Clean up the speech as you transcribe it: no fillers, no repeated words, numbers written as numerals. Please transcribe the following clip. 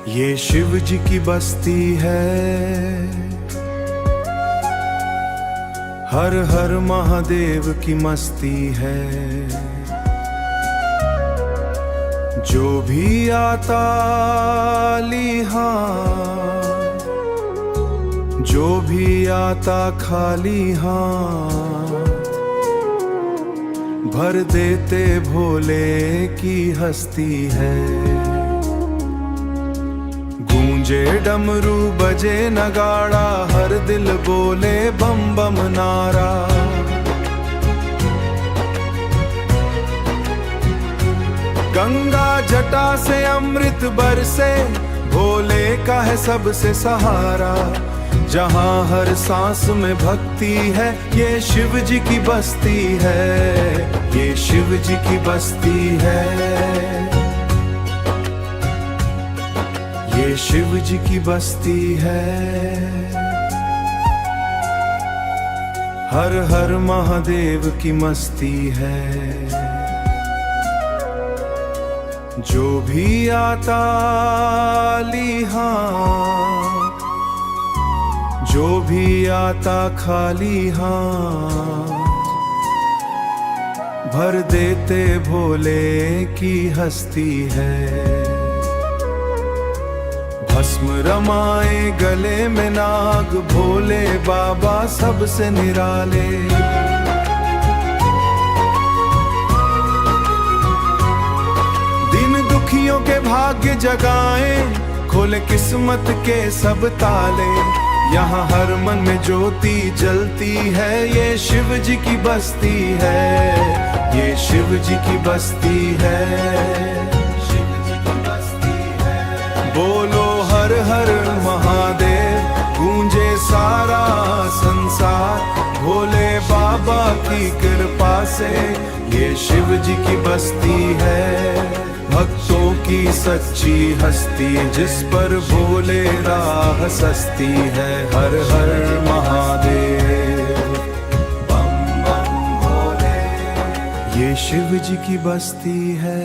ये शिव जी की बस्ती है, हर हर महादेव की मस्ती है। जो भी आता लिहान, जो भी आता खाली हाथ, भर देते भोले की हस्ती है। गूंजे डमरू बजे नगाड़ा, हर दिल बोले बम बम नारा। गंगा जटा से अमृत बरसे, भोले का है सबसे सहारा। जहाँ हर सांस में भक्ति है, ये शिव जी की बस्ती है, ये शिव जी की बस्ती है, ये शिव जी की बस्ती है। हर हर महादेव की मस्ती है। जो भी आता लिहान, जो भी आता खाली हाथ, भर देते भोले की हस्ती है। भस्म रमाए गले में नाग, भोले बाबा सबसे निराले। दिन दुखियों के भाग्य जगाए, खोले किस्मत के सब ताले। यहाँ हर मन में ज्योति जलती है, ये शिव जी की बस्ती है, ये शिव जी की बस्ती है, शिव जी की बस्ती है। बोलो हर हर महादेव, गूंजे सारा संसार। भोले बाबा की कृपा से ये शिव जी की बस्ती है। भक्तों की सच्ची हस्ती, जिस पर भोले राह सस्ती है। हर हर महादेव, बम बम भोले, ये शिव जी की बस्ती है।